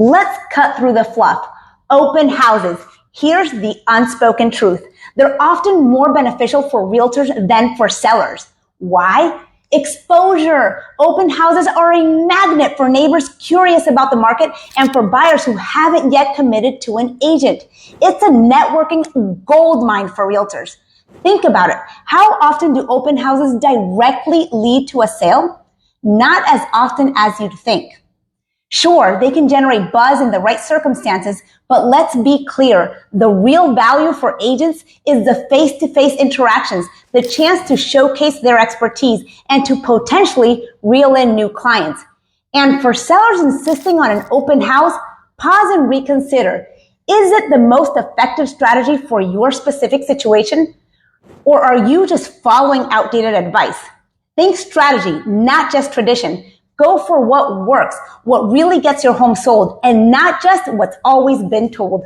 Let's cut through the fluff. Open houses. Here's the unspoken truth. They're often more beneficial for realtors than for sellers. Why? Exposure. Open houses are a magnet for neighbors curious about the market and for buyers who haven't yet committed to an agent. It's a networking gold mine for realtors. Think about it. How often do open houses directly lead to a sale? Not as often as you'd think. Sure, they can generate buzz in the right circumstances, but let's be clear. The real value for agents is the face-to-face interactions, the chance to showcase their expertise and to potentially reel in new clients. And for sellers insisting on an open house, pause and reconsider. Is it the most effective strategy for your specific situation? Or are you just following outdated advice? Think strategy, not just tradition. Go for what works, what really gets your home sold, and not just what's always been told.